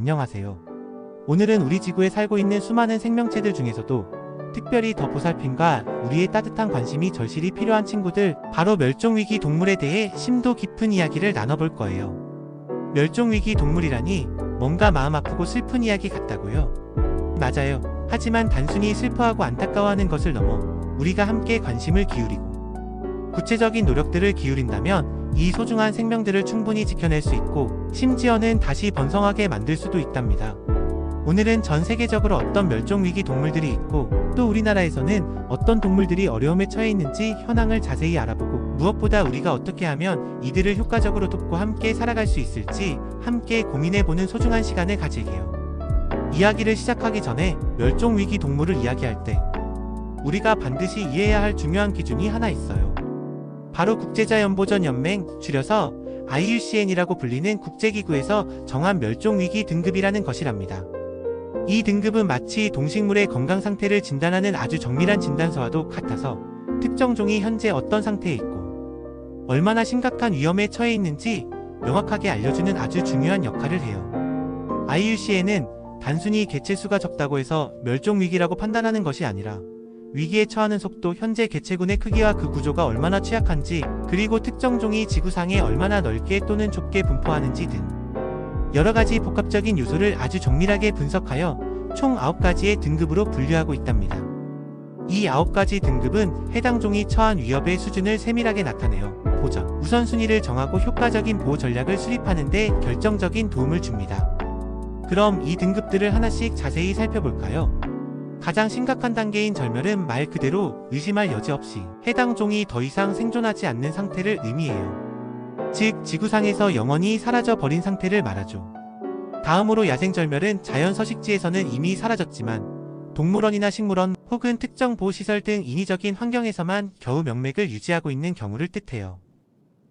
안녕하세요. 오늘은 우리 지구에 살고 있는 수많은 생명체들 중에서도 특별히 더 보살핌과 우리의 따뜻한 관심이 절실히 필요한 친구들, 바로 멸종위기 동물에 대해 심도 깊은 이야기를 나눠볼 거예요. 멸종위기 동물이라니 뭔가 마음 아프고 슬픈 이야기 같다고요? 맞아요. 하지만 단순히 슬퍼하고 안타까워하는 것을 넘어 우리가 함께 관심을 기울이고 구체적인 노력들을 기울인다면 이 소중한 생명들을 충분히 지켜낼 수 있고 심지어는 다시 번성하게 만들 수도 있답니다. 오늘은 전 세계적으로 어떤 멸종위기 동물들이 있고 또 우리나라에서는 어떤 동물들이 어려움에 처해 있는지 현황을 자세히 알아보고 무엇보다 우리가 어떻게 하면 이들을 효과적으로 돕고 함께 살아갈 수 있을지 함께 고민해보는 소중한 시간을 가질게요. 이야기를 시작하기 전에 멸종위기 동물을 이야기할 때 우리가 반드시 이해해야 할 중요한 기준이 하나 있어요. 바로 국제자연보전연맹, 줄여서 IUCN이라고 불리는 국제기구에서 정한 멸종위기 등급이라는 것이랍니다. 이 등급은 마치 동식물의 건강 상태를 진단하는 아주 정밀한 진단서와도 같아서 특정 종이 현재 어떤 상태에 있고 얼마나 심각한 위험에 처해 있는지 명확하게 알려주는 아주 중요한 역할을 해요. IUCN은 단순히 개체수가 적다고 해서 멸종위기라고 판단하는 것이 아니라 위기에 처하는 속도, 현재 개체군의 크기와 그 구조가 얼마나 취약한지, 그리고 특정 종이 지구상에 얼마나 넓게 또는 좁게 분포하는지 등 여러가지 복합적인 요소를 아주 정밀하게 분석하여 총 9가지의 등급으로 분류하고 있답니다. 이 9가지 등급은 해당 종이 처한 위협의 수준을 세밀하게 나타내어 보전, 우선순위를 정하고 효과적인 보호 전략을 수립하는 데 결정적인 도움을 줍니다. 그럼 이 등급들을 하나씩 자세히 살펴볼까요? 가장 심각한 단계인 절멸은 말 그대로 의심할 여지 없이 해당 종이 더 이상 생존하지 않는 상태를 의미해요. 즉, 지구상에서 영원히 사라져 버린 상태를 말하죠. 다음으로 야생절멸은 자연 서식지에서는 이미 사라졌지만 동물원이나 식물원 혹은 특정 보호시설 등 인위적인 환경에서만 겨우 명맥을 유지하고 있는 경우를 뜻해요.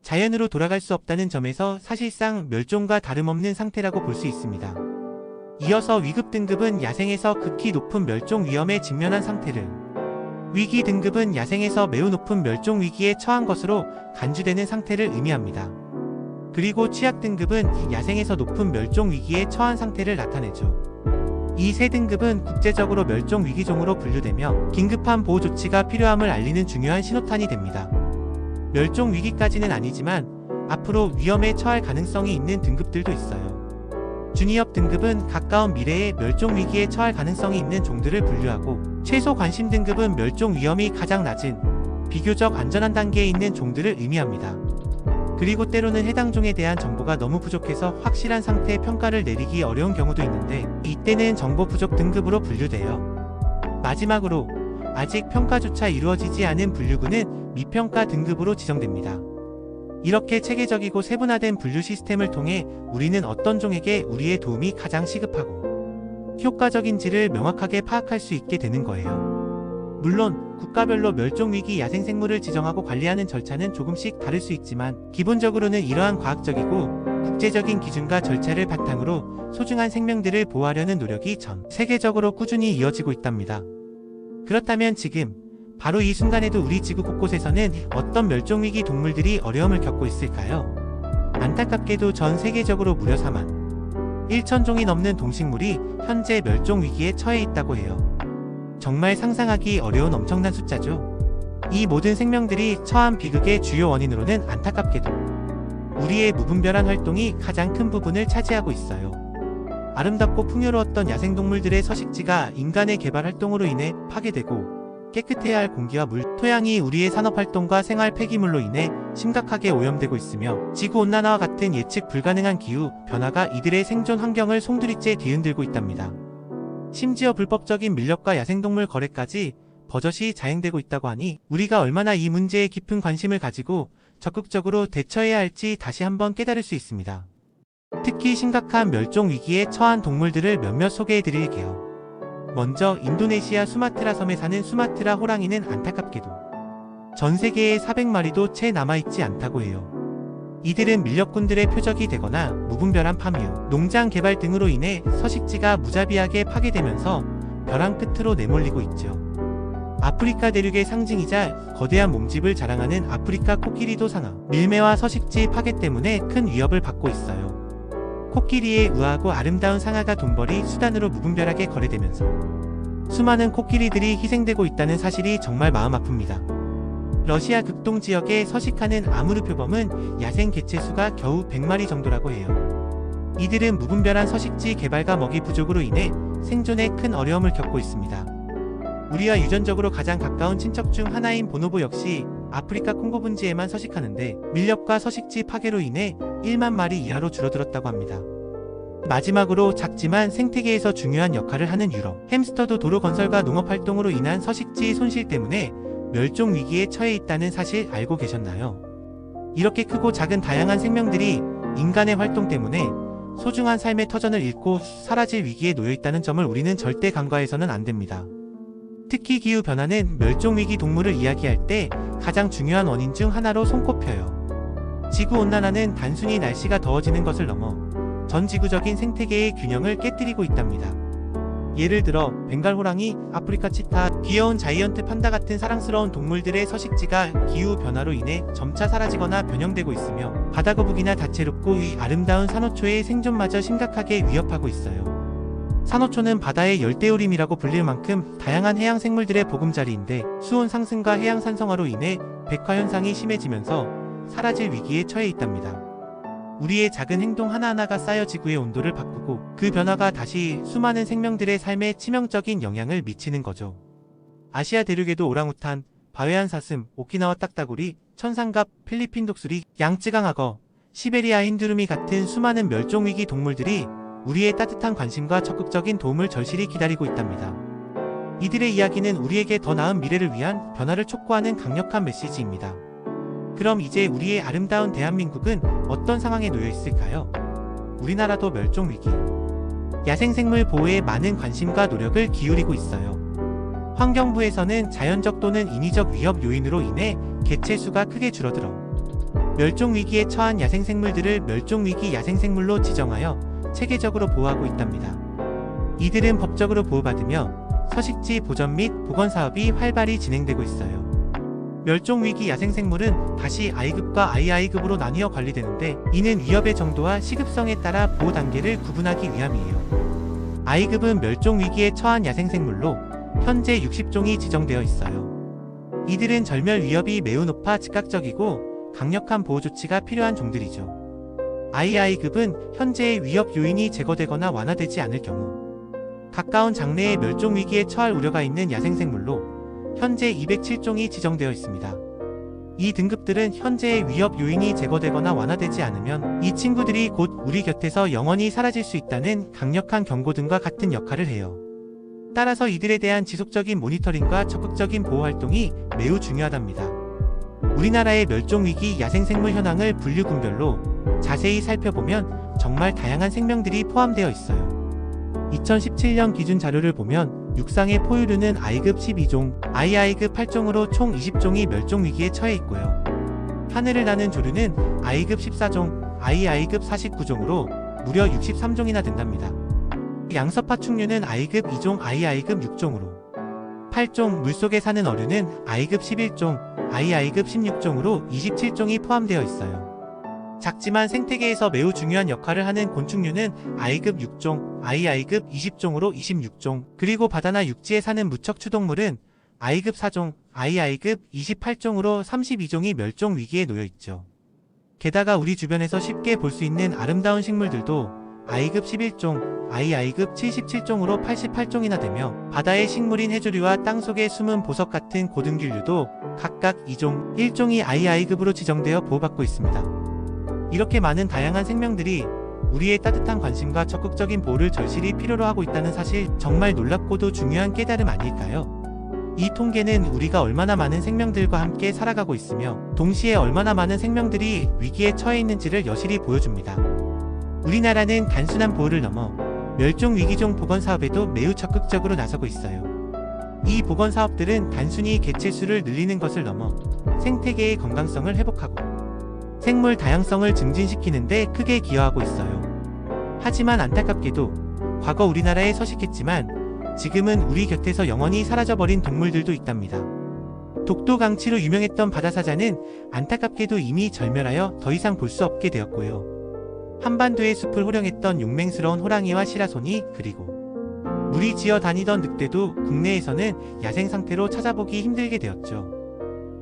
자연으로 돌아갈 수 없다는 점에서 사실상 멸종과 다름없는 상태라고 볼 수 있습니다. 이어서 위급 등급은 야생에서 극히 높은 멸종 위험에 직면한 상태를, 위기 등급은 야생에서 매우 높은 멸종 위기에 처한 것으로 간주되는 상태를 의미합니다. 그리고 취약 등급은 야생에서 높은 멸종 위기에 처한 상태를 나타내죠. 이 세 등급은 국제적으로 멸종 위기종으로 분류되며 긴급한 보호 조치가 필요함을 알리는 중요한 신호탄이 됩니다. 멸종 위기까지는 아니지만 앞으로 위험에 처할 가능성이 있는 등급들도 있어요. 준위협 등급은 가까운 미래에 멸종 위기에 처할 가능성이 있는 종들을 분류하고, 최소 관심 등급은 멸종 위험이 가장 낮은 비교적 안전한 단계에 있는 종들을 의미합니다. 그리고 때로는 해당 종에 대한 정보가 너무 부족해서 확실한 상태의 평가를 내리기 어려운 경우도 있는데 이때는 정보 부족 등급으로 분류돼요. 마지막으로 아직 평가조차 이루어지지 않은 분류군은 미평가 등급으로 지정됩니다. 이렇게 체계적이고 세분화된 분류 시스템을 통해 우리는 어떤 종에게 우리의 도움이 가장 시급하고 효과적인지를 명확하게 파악할 수 있게 되는 거예요. 물론 국가별로 멸종위기 야생생물을 지정하고 관리하는 절차는 조금씩 다를 수 있지만 기본적으로는 이러한 과학적이고 국제적인 기준과 절차를 바탕으로 소중한 생명들을 보호하려는 노력이 전 세계적으로 꾸준히 이어지고 있답니다. 그렇다면 지금 바로 이 순간에도 우리 지구 곳곳에서는 어떤 멸종위기 동물들이 어려움을 겪고 있을까요? 안타깝게도 전 세계적으로 무려 4만 1천 종이 넘는 동식물이 현재 멸종위기에 처해 있다고 해요. 정말 상상하기 어려운 엄청난 숫자죠. 이 모든 생명들이 처한 비극의 주요 원인으로는 안타깝게도 우리의 무분별한 활동이 가장 큰 부분을 차지하고 있어요. 아름답고 풍요로웠던 야생동물들의 서식지가 인간의 개발 활동으로 인해 파괴되고, 깨끗해야 할 공기와 물, 토양이 우리의 산업활동과 생활 폐기물로 인해 심각하게 오염되고 있으며 지구온난화와 같은 예측 불가능한 기후 변화가 이들의 생존 환경을 송두리째 뒤흔들고 있답니다. 심지어 불법적인 밀렵과 야생동물 거래까지 버젓이 자행되고 있다고 하니 우리가 얼마나 이 문제에 깊은 관심을 가지고 적극적으로 대처해야 할지 다시 한번 깨달을 수 있습니다. 특히 심각한 멸종 위기에 처한 동물들을 몇몇 소개해드릴게요. 먼저 인도네시아 수마트라 섬에 사는 수마트라 호랑이는 안타깝게도 전 세계에 400마리도 채 남아있지 않다고 해요. 이들은 밀렵꾼들의 표적이 되거나 무분별한 파묘, 농장 개발 등으로 인해 서식지가 무자비하게 파괴되면서 벼랑 끝으로 내몰리고 있죠. 아프리카 대륙의 상징이자 거대한 몸집을 자랑하는 아프리카 코끼리도 상하, 밀매와 서식지 파괴 때문에 큰 위협을 받고 있어요. 코끼리의 우아하고 아름다운 상아가 돈벌이 수단으로 무분별하게 거래되면서 수많은 코끼리들이 희생되고 있다는 사실이 정말 마음 아픕니다. 러시아 극동 지역에 서식하는 아무르 표범은 야생 개체 수가 겨우 100마리 정도라고 해요. 이들은 무분별한 서식지 개발과 먹이 부족으로 인해 생존에 큰 어려움을 겪고 있습니다. 우리와 유전적으로 가장 가까운 친척 중 하나인 보노보 역시 아프리카 콩고 분지에만 서식하는데 밀렵과 서식지 파괴로 인해 1만 마리 이하로 줄어들었다고 합니다. 마지막으로 작지만 생태계에서 중요한 역할을 하는 유럽 햄스터도 도로 건설과 농업 활동으로 인한 서식지 손실 때문에 멸종 위기에 처해 있다는 사실 알고 계셨나요? 이렇게 크고 작은 다양한 생명들이 인간의 활동 때문에 소중한 삶의 터전을 잃고 사라질 위기에 놓여 있다는 점을 우리는 절대 간과해서는 안 됩니다. 특히 기후변화는 멸종위기 동물을 이야기할 때 가장 중요한 원인 중 하나로 손꼽혀요. 지구온난화는 단순히 날씨가 더워지는 것을 넘어 전 지구적인 생태계의 균형을 깨뜨리고 있답니다. 예를 들어 벵갈 호랑이, 아프리카 치타, 귀여운 자이언트 판다 같은 사랑스러운 동물들의 서식지가 기후변화로 인해 점차 사라지거나 변형되고 있으며 바다거북이나 다채롭고 아름다운 산호초의 생존마저 심각하게 위협하고 있어요. 산호초는 바다의 열대우림이라고 불릴 만큼 다양한 해양 생물들의 보금자리인데 수온 상승과 해양 산성화로 인해 백화 현상이 심해지면서 사라질 위기에 처해 있답니다. 우리의 작은 행동 하나하나가 쌓여 지구의 온도를 바꾸고 그 변화가 다시 수많은 생명들의 삶에 치명적인 영향을 미치는 거죠. 아시아 대륙에도 오랑우탄, 바웨안 사슴, 오키나와 딱따구리, 천상갑, 필리핀 독수리, 양쯔강 악어, 시베리아 흰두루미 같은 수많은 멸종위기 동물들이 우리의 따뜻한 관심과 적극적인 도움을 절실히 기다리고 있답니다. 이들의 이야기는 우리에게 더 나은 미래를 위한 변화를 촉구하는 강력한 메시지입니다. 그럼 이제 우리의 아름다운 대한민국은 어떤 상황에 놓여 있을까요? 우리나라도 멸종위기, 야생생물 보호에 많은 관심과 노력을 기울이고 있어요. 환경부에서는 자연적 또는 인위적 위협 요인으로 인해 개체 수가 크게 줄어들어 멸종위기에 처한 야생생물들을 멸종위기 야생생물로 지정하여 체계적으로 보호하고 있답니다. 이들은 법적으로 보호받으며 서식지 보전 및 복원 사업이 활발히 진행되고 있어요. 멸종위기 야생생물은 다시 I급과 II급으로 나뉘어 관리되는데 이는 위협의 정도와 시급성에 따라 보호 단계를 구분하기 위함이에요. I급은 멸종위기에 처한 야생생물로 현재 60종이 지정되어 있어요. 이들은 절멸 위협이 매우 높아 즉각적이고 강력한 보호 조치가 필요한 종들이죠. II급은 현재의 위협 요인이 제거되거나 완화되지 않을 경우 가까운 장래에 멸종위기에 처할 우려가 있는 야생생물로 현재 207종이 지정되어 있습니다. 이 등급들은 현재의 위협 요인이 제거되거나 완화되지 않으면 이 친구들이 곧 우리 곁에서 영원히 사라질 수 있다는 강력한 경고등과 같은 역할을 해요. 따라서 이들에 대한 지속적인 모니터링과 적극적인 보호 활동이 매우 중요하답니다. 우리나라의 멸종위기 야생생물 현황을 분류군별로 자세히 살펴보면 정말 다양한 생명들이 포함되어 있어요. 2017년 기준 자료를 보면 육상의 포유류는 I급 12종, II급 8종으로 총 20종이 멸종위기에 처해 있고요. 하늘을 나는 조류는 I급 14종, II급 49종으로 무려 63종이나 된답니다. 양서파충류는 I급 2종, II급 6종으로 8종, 물속에 사는 어류는 I급 11종, II급 16종으로 27종이 포함되어 있어요. 작지만 생태계에서 매우 중요한 역할을 하는 곤충류는 I급 6종, II급 20종으로 26종, 그리고 바다나 육지에 사는 무척 추동물은 I급 4종, II급 28종으로 32종이 멸종 위기에 놓여 있죠. 게다가 우리 주변에서 쉽게 볼 수 있는 아름다운 식물들도 I급 11종, II급 77종으로 88종이나 되며 바다의 식물인 해조류와 땅속에 숨은 보석 같은 고등균류도 각각 2종, 1종이 II급으로 지정되어 보호받고 있습니다. 이렇게 많은 다양한 생명들이 우리의 따뜻한 관심과 적극적인 보호를 절실히 필요로 하고 있다는 사실 정말 놀랍고도 중요한 깨달음 아닐까요? 이 통계는 우리가 얼마나 많은 생명들과 함께 살아가고 있으며 동시에 얼마나 많은 생명들이 위기에 처해 있는지를 여실히 보여줍니다. 우리나라는 단순한 보호를 넘어 멸종위기종 복원 사업에도 매우 적극적으로 나서고 있어요. 이 복원 사업들은 단순히 개체 수를 늘리는 것을 넘어 생태계의 건강성을 회복하고 생물 다양성을 증진시키는 데 크게 기여하고 있어요. 하지만 안타깝게도 과거 우리나라에 서식했지만 지금은 우리 곁에서 영원히 사라져버린 동물들도 있답니다. 독도강치로 유명했던 바다사자는 안타깝게도 이미 절멸하여 더 이상 볼 수 없게 되었고요. 한반도의 숲을 호령했던 용맹스러운 호랑이와 시라소니, 그리고 물이 지어 다니던 늑대도 국내에서는 야생 상태로 찾아보기 힘들게 되었죠.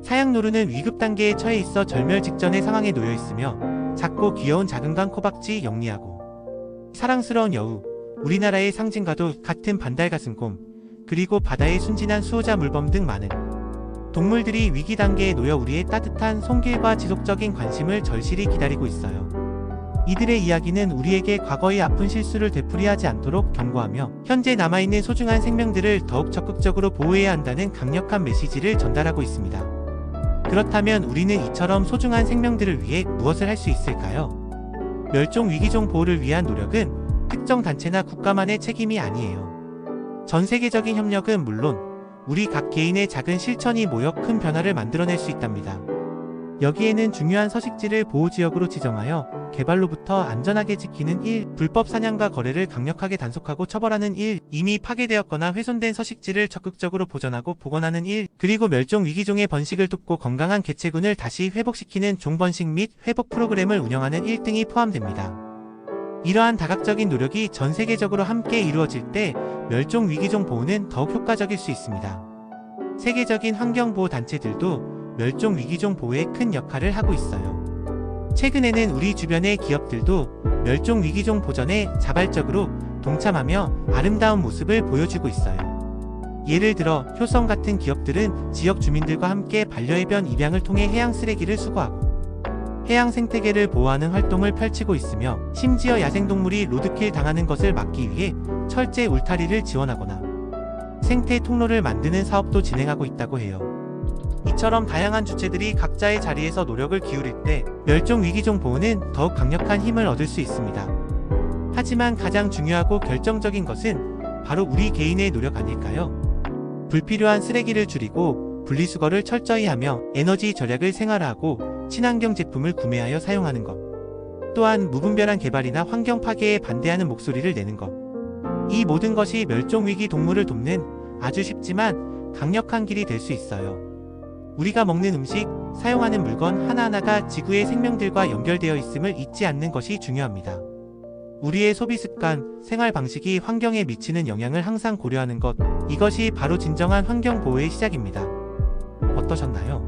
사양노루는 위급 단계에 처해 있어 절멸 직전의 상황에 놓여 있으며 작고 귀여운 작은강 코박쥐 영리하고 사랑스러운 여우, 우리나라의 상징과도 같은 반달가슴곰, 그리고 바다의 순진한 수호자 물범 등 많은 동물들이 위기 단계에 놓여 우리의 따뜻한 손길과 지속적인 관심을 절실히 기다리고 있어요. 이들의 이야기는 우리에게 과거의 아픈 실수를 되풀이하지 않도록 경고하며 현재 남아있는 소중한 생명들을 더욱 적극적으로 보호해야 한다는 강력한 메시지를 전달하고 있습니다. 그렇다면 우리는 이처럼 소중한 생명들을 위해 무엇을 할 수 있을까요? 멸종 위기종 보호를 위한 노력은 특정 단체나 국가만의 책임이 아니에요. 전 세계적인 협력은 물론 우리 각 개인의 작은 실천이 모여 큰 변화를 만들어낼 수 있답니다. 여기에는 중요한 서식지를 보호지역으로 지정하여 개발로부터 안전하게 지키는 일, 불법 사냥과 거래를 강력하게 단속하고 처벌하는 일, 이미 파괴되었거나 훼손된 서식지를 적극적으로 보전하고 복원하는 일, 그리고 멸종 위기종의 번식을 돕고 건강한 개체군을 다시 회복시키는 종번식 및 회복 프로그램을 운영하는 일 등이 포함됩니다. 이러한 다각적인 노력이 전 세계적으로 함께 이루어질 때 멸종 위기종 보호는 더욱 효과적일 수 있습니다. 세계적인 환경보호 단체들도 멸종 위기종 보호에 큰 역할을 하고 있어요. 최근에는 우리 지주변의 기업들도 멸종 위기종 보전에 자발적으로 동참하며 아름다운 모습을 보여주고 있어요. 예를 들어 효성 같은 기업들은 지역 주민들과 함께 반려해변 입양을 통해 해양 쓰레기를 수거하고 해양 생태계를 보호하는 활동을 펼치고 있으며 심지어 야생동물이 로드킬 당하는 것을 막기 위해 철제 울타리를 지원하거나 생태 통로를 만드는 사업도 진행하고 있다고 해요. 이처럼 다양한 주체들이 각자의 자리에서 노력을 기울일 때 멸종 위기종 보호는 더욱 강력한 힘을 얻을 수 있습니다. 하지만 가장 중요하고 결정적인 것은 바로 우리 개인의 노력 아닐까요? 불필요한 쓰레기를 줄이고 분리수거를 철저히 하며 에너지 절약을 생활화하고 친환경 제품을 구매하여 사용하는 것. 또한 무분별한 개발이나 환경 파괴에 반대하는 목소리를 내는 것. 이 모든 것이 멸종 위기 동물을 돕는 아주 쉽지만 강력한 길이 될 수 있어요. 우리가 먹는 음식, 사용하는 물건 하나하나가 지구의 생명들과 연결되어 있음을 잊지 않는 것이 중요합니다. 우리의 소비 습관, 생활 방식이 환경에 미치는 영향을 항상 고려하는 것, 이것이 바로 진정한 환경 보호의 시작입니다. 어떠셨나요?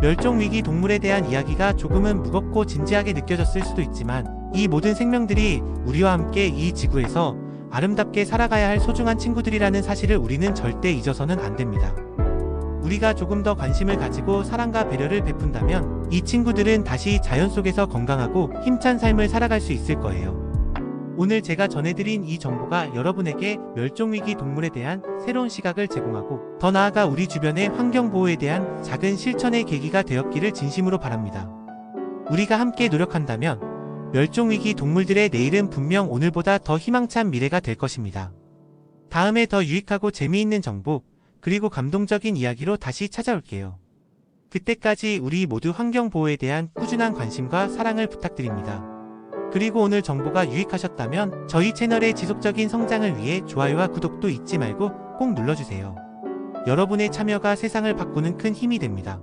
멸종 위기 동물에 대한 이야기가 조금은 무겁고 진지하게 느껴졌을 수도 있지만 이 모든 생명들이 우리와 함께 이 지구에서 아름답게 살아가야 할 소중한 친구들이라는 사실을 우리는 절대 잊어서는 안 됩니다. 우리가 조금 더 관심을 가지고 사랑과 배려를 베푼다면 이 친구들은 다시 자연 속에서 건강하고 힘찬 삶을 살아갈 수 있을 거예요. 오늘 제가 전해드린 이 정보가 여러분에게 멸종위기 동물에 대한 새로운 시각을 제공하고 더 나아가 우리 주변의 환경보호에 대한 작은 실천의 계기가 되었기를 진심으로 바랍니다. 우리가 함께 노력한다면 멸종위기 동물들의 내일은 분명 오늘보다 더 희망찬 미래가 될 것입니다. 다음에 더 유익하고 재미있는 정보, 그리고 감동적인 이야기로 다시 찾아올게요. 그때까지 우리 모두 환경보호에 대한 꾸준한 관심과 사랑을 부탁드립니다. 그리고 오늘 정보가 유익하셨다면 저희 채널의 지속적인 성장을 위해 좋아요와 구독도 잊지 말고 꼭 눌러주세요. 여러분의 참여가 세상을 바꾸는 큰 힘이 됩니다.